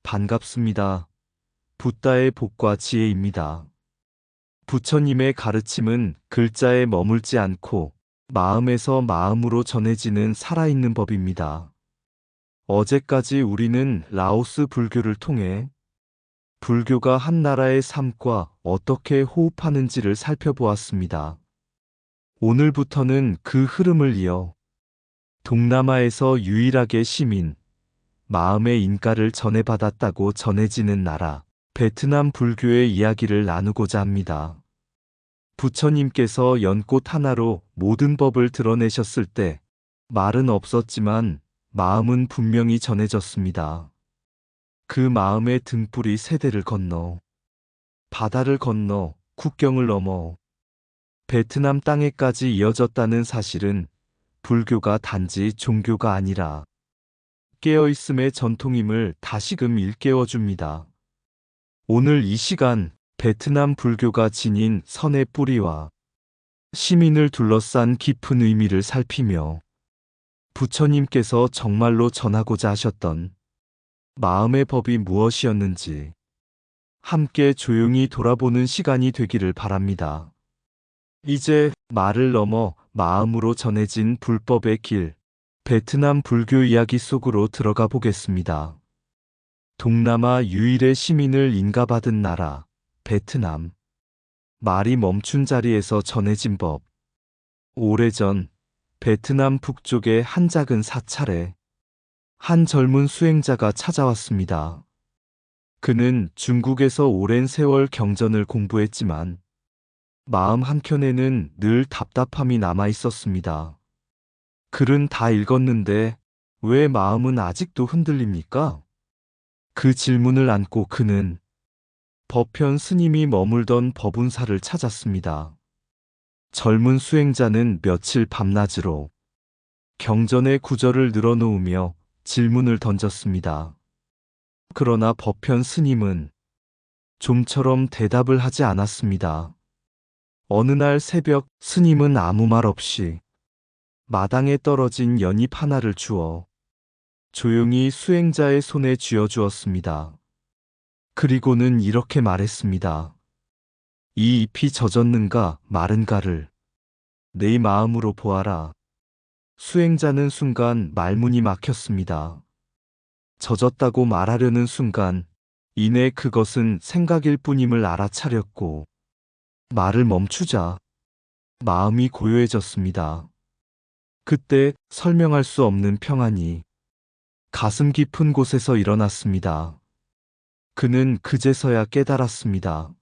반갑습니다. 붓다의 복과 지혜입니다. 부처님의 가르침은 글자에 머물지 않고 마음에서 마음으로 전해지는 살아있는 법입니다. 어제까지 우리는 라오스 불교를 통해 불교가 한 나라의 삶과 어떻게 호흡하는지를 살펴보았습니다. 오늘부터는 그 흐름을 이어 동남아에서 유일하게 시민, 마음의 인가를 전해받았다고 전해지는 나라, 베트남 불교의 이야기를 나누고자 합니다. 부처님께서 연꽃 하나로 모든 법을 드러내셨을 때 말은 없었지만 마음은 분명히 전해졌습니다. 그 마음의 등불이 세대를 건너, 바다를 건너, 국경을 넘어 베트남 땅에까지 이어졌다는 사실은 불교가 단지 종교가 아니라 깨어있음의 전통임을 다시금 일깨워 줍니다. 오늘 이 시간 베트남 불교가 지닌 선의 뿌리와 시민을 둘러싼 깊은 의미를 살피며 부처님께서 정말로 전하고자 하셨던 마음의 법이 무엇이었는지 함께 조용히 돌아보는 시간이 되기를 바랍니다. 이제 말을 넘어 마음으로 전해진 불법의 길, 베트남 불교 이야기 속으로 들어가 보겠습니다. 동남아 유일의 시민을 인가받은 나라, 베트남. 말이 멈춘 자리에서 전해진 법. 오래전 베트남 북쪽의 한 작은 사찰에 한 젊은 수행자가 찾아왔습니다. 그는 중국에서 오랜 세월 경전을 공부했지만 마음 한켠에는 늘 답답함이 남아 있었습니다. 글은 다 읽었는데 왜 마음은 아직도 흔들립니까? 그 질문을 안고 그는 법현 스님이 머물던 법운사를 찾았습니다. 젊은 수행자는 며칠 밤낮으로 경전의 구절을 늘어놓으며 질문을 던졌습니다. 그러나 법현 스님은 좀처럼 대답을 하지 않았습니다. 어느 날 새벽 스님은 아무 말 없이 마당에 떨어진 연잎 하나를 주어 조용히 수행자의 손에 쥐어주었습니다. 그리고는 이렇게 말했습니다. 이 잎이 젖었는가 마른가를 내 마음으로 보아라. 수행자는 순간 말문이 막혔습니다. 젖었다고 말하려는 순간 이내 그것은 생각일 뿐임을 알아차렸고 말을 멈추자 마음이 고요해졌습니다. 그때 설명할 수 없는 평안이 가슴 깊은 곳에서 일어났습니다. 그는 그제서야 깨달았습니다.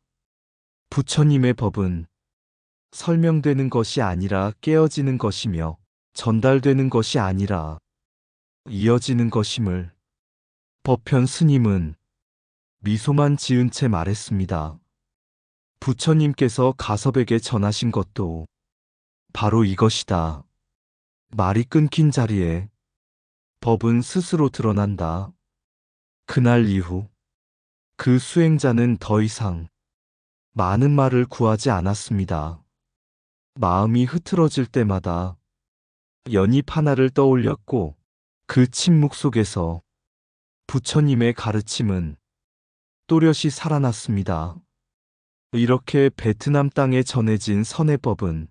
부처님의 법은 설명되는 것이 아니라 깨어지는 것이며 전달되는 것이 아니라 이어지는 것임을. 법현 스님은 미소만 지은 채 말했습니다. 부처님께서 가섭에게 전하신 것도 바로 이것이다. 말이 끊긴 자리에 법은 스스로 드러난다. 그날 이후 그 수행자는 더 이상 많은 말을 구하지 않았습니다. 마음이 흐트러질 때마다 연잎 하나를 떠올렸고 그 침묵 속에서 부처님의 가르침은 또렷이 살아났습니다. 이렇게 베트남 땅에 전해진 선의 법은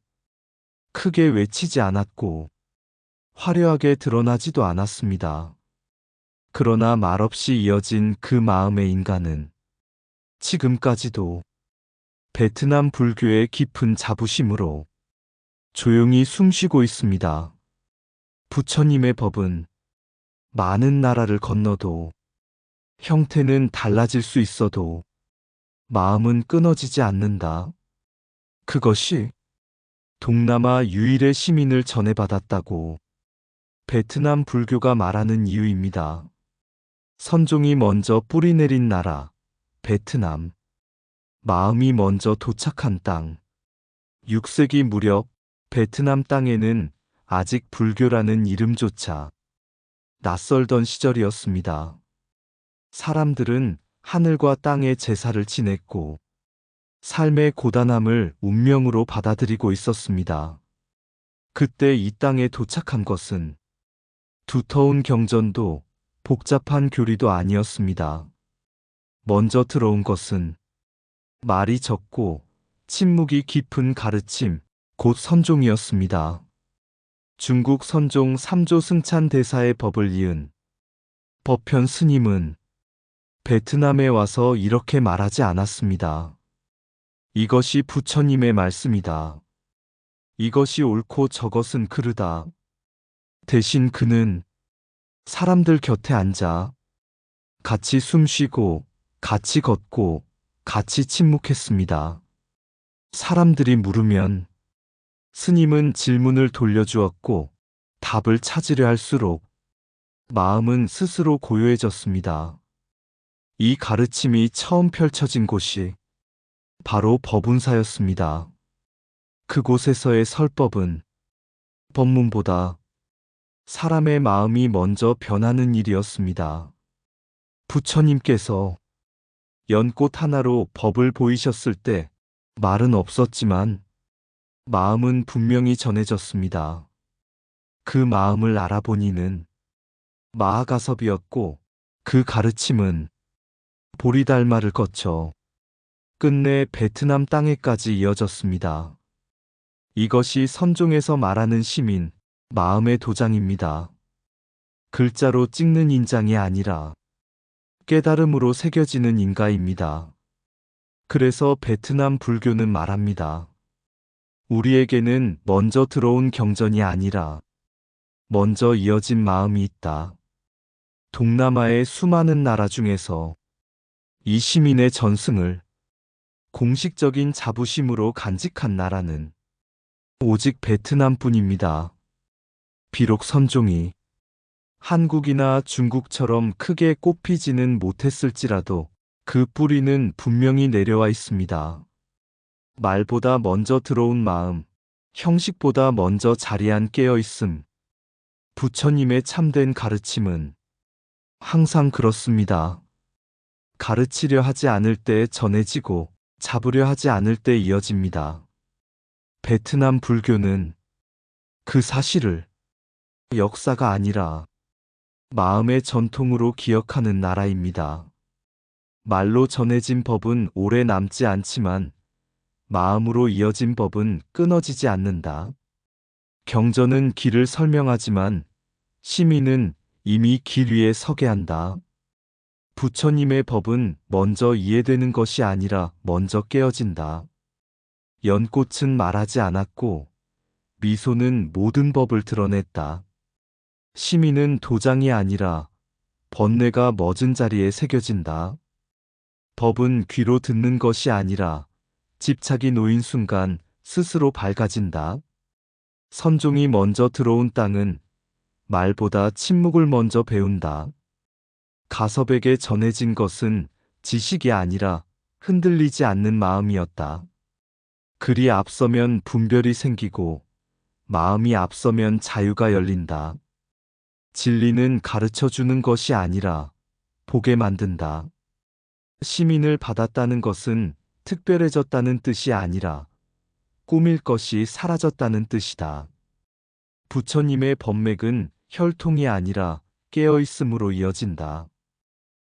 크게 외치지 않았고 화려하게 드러나지도 않았습니다. 그러나 말없이 이어진 그 마음의 인간은 지금까지도 베트남 불교의 깊은 자부심으로 조용히 숨쉬고 있습니다. 부처님의 법은 많은 나라를 건너도 형태는 달라질 수 있어도 마음은 끊어지지 않는다. 그것이 동남아 유일의 시민을 전해받았다고 베트남 불교가 말하는 이유입니다. 선종이 먼저 뿌리 내린 나라, 베트남. 마음이 먼저 도착한 땅. 6세기 무렵 베트남 땅에는 아직 불교라는 이름조차 낯설던 시절이었습니다. 사람들은 하늘과 땅의 제사를 지냈고 삶의 고단함을 운명으로 받아들이고 있었습니다. 그때 이 땅에 도착한 것은 두터운 경전도 복잡한 교리도 아니었습니다. 먼저 들어온 것은 말이 적고 침묵이 깊은 가르침, 곧 선종이었습니다. 중국 선종 3조 승찬 대사의 법을 이은 법현 스님은 베트남에 와서 이렇게 말하지 않았습니다. 이것이 부처님의 말씀이다. 이것이 옳고 저것은 그르다. 대신 그는 사람들 곁에 앉아 같이 숨 쉬고 같이 걷고 같이 침묵했습니다. 사람들이 물으면 스님은 질문을 돌려주었고 답을 찾으려 할수록 마음은 스스로 고요해졌습니다. 이 가르침이 처음 펼쳐진 곳이 바로 법운사였습니다. 그곳에서의 설법은 법문보다 사람의 마음이 먼저 변하는 일이었습니다. 부처님께서 연꽃 하나로 법을 보이셨을 때 말은 없었지만 마음은 분명히 전해졌습니다. 그 마음을 알아보니는 마하가섭이었고 그 가르침은 보리달마를 거쳐 끝내 베트남 땅에까지 이어졌습니다. 이것이 선종에서 말하는 시민, 마음의 도장입니다. 글자로 찍는 인장이 아니라 깨달음으로 새겨지는 인가입니다. 그래서 베트남 불교는 말합니다. 우리에게는 먼저 들어온 경전이 아니라 먼저 이어진 마음이 있다. 동남아의 수많은 나라 중에서 이 시민의 전승을 공식적인 자부심으로 간직한 나라는 오직 베트남뿐입니다. 비록 선종이 한국이나 중국처럼 크게 꽃피지는 못했을지라도 그 뿌리는 분명히 내려와 있습니다. 말보다 먼저 들어온 마음, 형식보다 먼저 자리한 깨어있음. 부처님의 참된 가르침은 항상 그렇습니다. 가르치려 하지 않을 때 전해지고 잡으려 하지 않을 때 이어집니다. 베트남 불교는 그 사실을 역사가 아니라 마음의 전통으로 기억하는 나라입니다. 말로 전해진 법은 오래 남지 않지만 마음으로 이어진 법은 끊어지지 않는다. 경전은 길을 설명하지만 시민은 이미 길 위에 서게 한다. 부처님의 법은 먼저 이해되는 것이 아니라 먼저 깨어진다. 연꽃은 말하지 않았고 미소는 모든 법을 드러냈다. 시민은 도장이 아니라 번뇌가 멎은 자리에 새겨진다. 법은 귀로 듣는 것이 아니라 집착이 놓인 순간 스스로 밝아진다. 선종이 먼저 들어온 땅은 말보다 침묵을 먼저 배운다. 가섭에게 전해진 것은 지식이 아니라 흔들리지 않는 마음이었다. 글이 앞서면 분별이 생기고 마음이 앞서면 자유가 열린다. 진리는 가르쳐 주는 것이 아니라 보게 만든다. 시민을 받았다는 것은 특별해졌다는 뜻이 아니라 꾸밀 것이 사라졌다는 뜻이다. 부처님의 법맥은 혈통이 아니라 깨어있음으로 이어진다.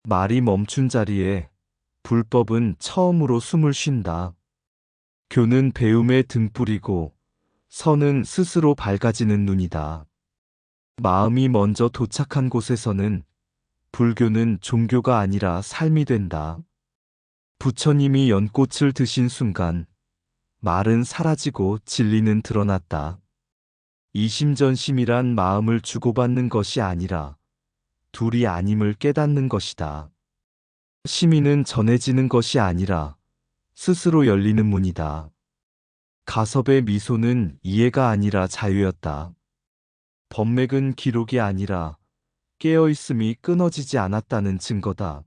말이 멈춘 자리에 불법은 처음으로 숨을 쉰다. 교는 배움의 등불이고 선은 스스로 밝아지는 눈이다. 마음이 먼저 도착한 곳에서는 불교는 종교가 아니라 삶이 된다. 부처님이 연꽃을 드신 순간 말은 사라지고 진리는 드러났다. 이심전심이란 마음을 주고받는 것이 아니라 둘이 아님을 깨닫는 것이다. 시민은 전해지는 것이 아니라 스스로 열리는 문이다. 가섭의 미소는 이해가 아니라 자유였다. 법맥은 기록이 아니라 깨어있음이 끊어지지 않았다는 증거다.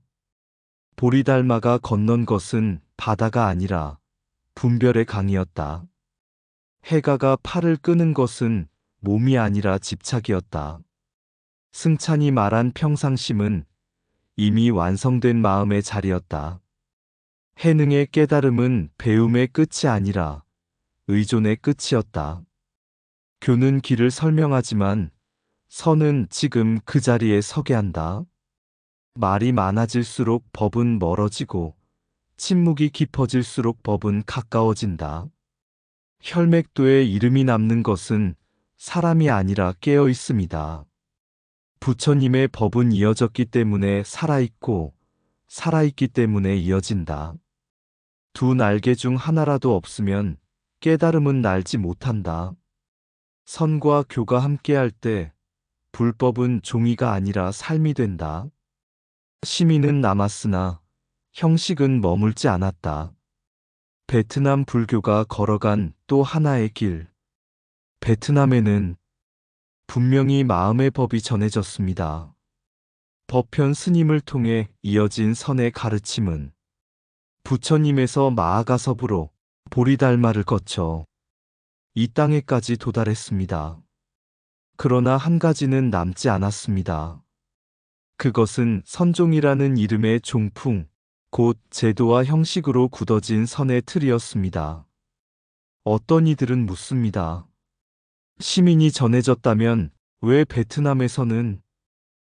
보리달마가 건넌 것은 바다가 아니라 분별의 강이었다. 해가가 팔을 끄는 것은 몸이 아니라 집착이었다. 승찬이 말한 평상심은 이미 완성된 마음의 자리였다. 해능의 깨달음은 배움의 끝이 아니라 의존의 끝이었다. 교는 길을 설명하지만 선은 지금 그 자리에 서게 한다. 말이 많아질수록 법은 멀어지고 침묵이 깊어질수록 법은 가까워진다. 혈맥도에 이름이 남는 것은 사람이 아니라 깨어 있음이다. 부처님의 법은 이어졌기 때문에 살아있고 살아있기 때문에 이어진다. 두 날개 중 하나라도 없으면 깨달음은 날지 못한다. 선과 교가 함께할 때 불법은 종이가 아니라 삶이 된다. 심의는 남았으나 형식은 머물지 않았다. 베트남 불교가 걸어간 또 하나의 길. 베트남에는 분명히 마음의 법이 전해졌습니다. 법현 스님을 통해 이어진 선의 가르침은 부처님에서 마하가섭으로 보리달마를 거쳐 이 땅에까지 도달했습니다. 그러나 한 가지는 남지 않았습니다. 그것은 선종이라는 이름의 종풍, 곧 제도와 형식으로 굳어진 선의 틀이었습니다. 어떤 이들은 묻습니다. 시민이 전해졌다면 왜 베트남에서는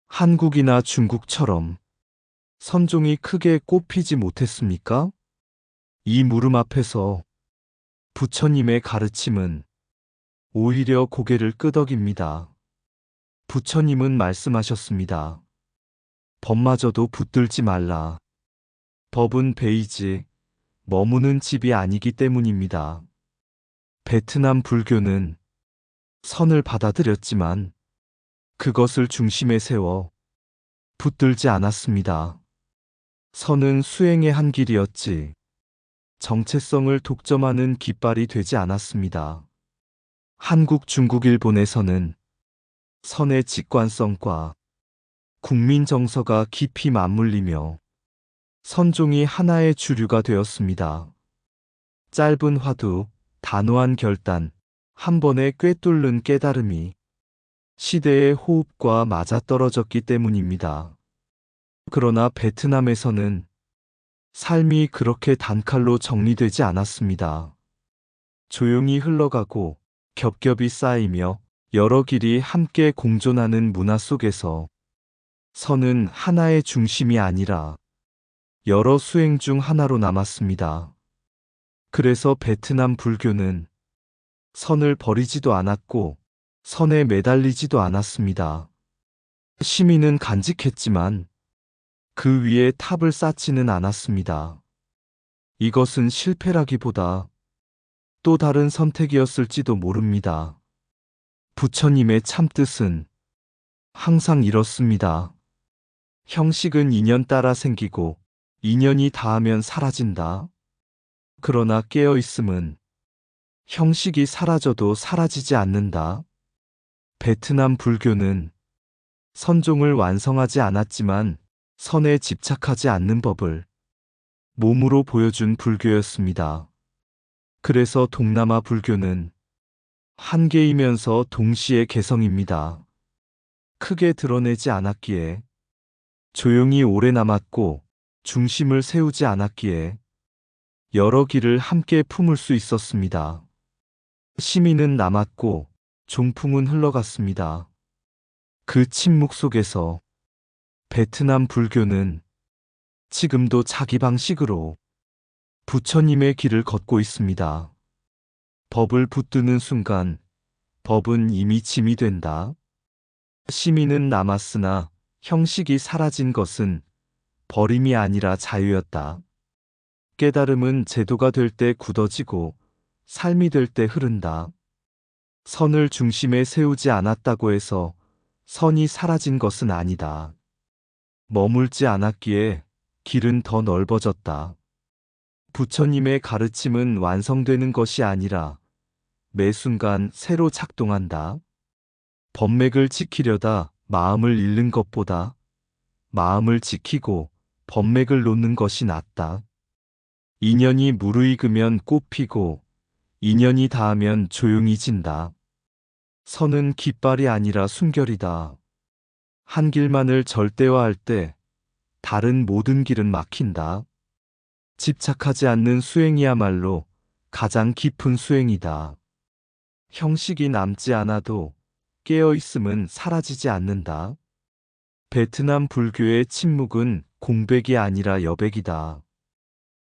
한국이나 중국처럼 선종이 크게 꼽히지 못했습니까? 이 물음 앞에서 부처님의 가르침은 오히려 고개를 끄덕입니다. 부처님은 말씀하셨습니다. 법마저도 붙들지 말라. 법은 베이지, 머무는 집이 아니기 때문입니다. 베트남 불교는 선을 받아들였지만 그것을 중심에 세워 붙들지 않았습니다. 선은 수행의 한 길이었지 정체성을 독점하는 깃발이 되지 않았습니다. 한국, 중국, 일본에서는 선의 직관성과 국민 정서가 깊이 맞물리며 선종이 하나의 주류가 되었습니다. 짧은 화두, 단호한 결단, 한 번에 꿰뚫는 깨달음이 시대의 호흡과 맞아떨어졌기 때문입니다. 그러나 베트남에서는 삶이 그렇게 단칼로 정리되지 않았습니다. 조용히 흘러가고 겹겹이 쌓이며 여러 길이 함께 공존하는 문화 속에서 선은 하나의 중심이 아니라 여러 수행 중 하나로 남았습니다. 그래서 베트남 불교는 선을 버리지도 않았고 선에 매달리지도 않았습니다. 시민은 간직했지만 그 위에 탑을 쌓지는 않았습니다. 이것은 실패라기보다 또 다른 선택이었을지도 모릅니다. 부처님의 참뜻은 항상 이렇습니다. 형식은 인연 따라 생기고 인연이 닿으면 사라진다. 그러나 깨어있음은 형식이 사라져도 사라지지 않는다. 베트남 불교는 선종을 완성하지 않았지만 선에 집착하지 않는 법을 몸으로 보여준 불교였습니다. 그래서 동남아 불교는 한계이면서 동시에 개성입니다. 크게 드러내지 않았기에, 조용히 오래 남았고 중심을 세우지 않았기에 여러 길을 함께 품을 수 있었습니다. 시민은 남았고 종풍은 흘러갔습니다. 그 침묵 속에서 베트남 불교는 지금도 자기 방식으로 부처님의 길을 걷고 있습니다. 법을 붙드는 순간 법은 이미 짐이 된다. 시민은 남았으나 형식이 사라진 것은 버림이 아니라 자유였다. 깨달음은 제도가 될 때 굳어지고 삶이 될 때 흐른다. 선을 중심에 세우지 않았다고 해서 선이 사라진 것은 아니다. 머물지 않았기에 길은 더 넓어졌다. 부처님의 가르침은 완성되는 것이 아니라 매 순간 새로 작동한다. 법맥을 지키려다 마음을 잃는 것보다 마음을 지키고 법맥을 놓는 것이 낫다. 인연이 무르익으면 꽃피고 인연이 닿으면 조용히 진다. 선은 깃발이 아니라 순결이다. 한 길만을 절대화할 때 다른 모든 길은 막힌다. 집착하지 않는 수행이야말로 가장 깊은 수행이다. 형식이 남지 않아도 깨어있음은 사라지지 않는다. 베트남 불교의 침묵은 공백이 아니라 여백이다.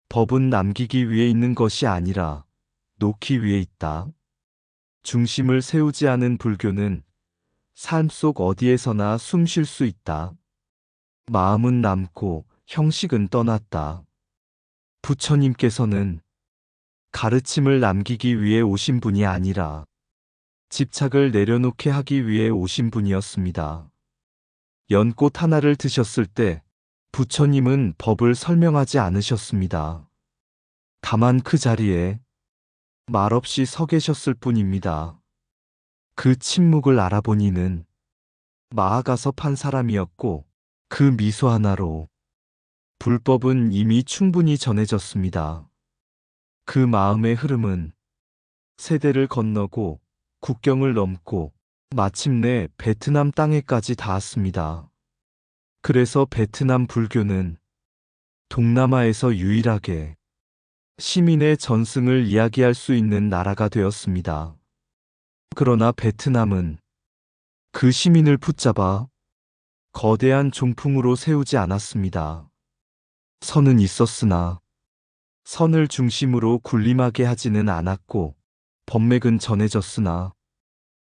법은 남기기 위해 있는 것이 아니라 놓기 위해 있다. 중심을 세우지 않은 불교는 삶 속 어디에서나 숨 쉴 수 있다. 마음은 남고 형식은 떠났다. 부처님께서는 가르침을 남기기 위해 오신 분이 아니라 집착을 내려놓게 하기 위해 오신 분이었습니다. 연꽃 하나를 드셨을 때 부처님은 법을 설명하지 않으셨습니다. 다만 그 자리에 말없이 서 계셨을 뿐입니다. 그 침묵을 알아보니는 마아가서 판 사람이었고 그 미소 하나로 불법은 이미 충분히 전해졌습니다. 그 마음의 흐름은 세대를 건너고 국경을 넘고 마침내 베트남 땅에까지 닿았습니다. 그래서 베트남 불교는 동남아에서 유일하게 시민의 전승을 이야기할 수 있는 나라가 되었습니다. 그러나 베트남은 그 시민을 붙잡아 거대한 종풍으로 세우지 않았습니다. 선은 있었으나 선을 중심으로 군림하게 하지는 않았고 법맥은 전해졌으나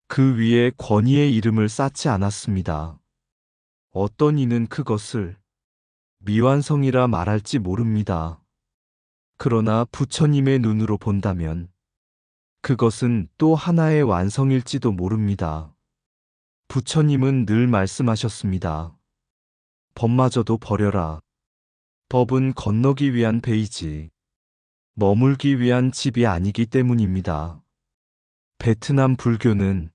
그 위에 권위의 이름을 쌓지 않았습니다. 어떤 이는 그것을 미완성이라 말할지 모릅니다. 그러나 부처님의 눈으로 본다면 그것은 또 하나의 완성일지도 모릅니다. 부처님은 늘 말씀하셨습니다. 법마저도 버려라. 법은 건너기 위한 배이지 머물기 위한 집이 아니기 때문입니다. 베트남 불교는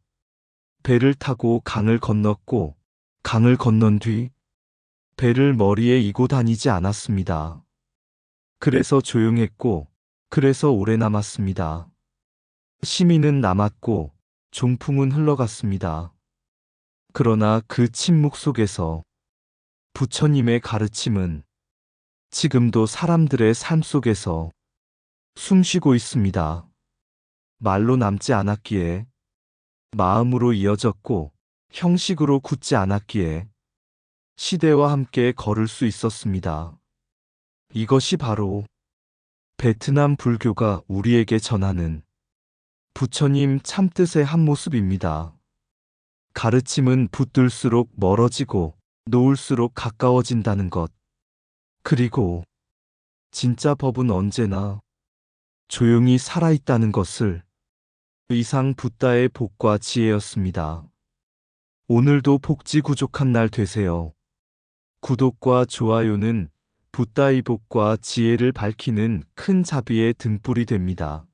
배를 타고 강을 건넜고 강을 건넌 뒤 배를 머리에 이고 다니지 않았습니다. 그래서 조용했고 그래서 오래 남았습니다. 시민은 남았고 종풍은 흘러갔습니다. 그러나 그 침묵 속에서 부처님의 가르침은 지금도 사람들의 삶 속에서 숨쉬고 있습니다. 말로 남지 않았기에 마음으로 이어졌고 형식으로 굳지 않았기에 시대와 함께 걸을 수 있었습니다. 이것이 바로 베트남 불교가 우리에게 전하는 부처님 참뜻의 한 모습입니다. 가르침은 붙들수록 멀어지고 놓을수록 가까워진다는 것. 그리고 진짜 법은 언제나 조용히 살아있다는 것을. 이상 붓다의 복과 지혜였습니다. 오늘도 복지구족한 날 되세요. 구독과 좋아요는 붓다의 복과 지혜를 밝히는 큰 자비의 등불이 됩니다.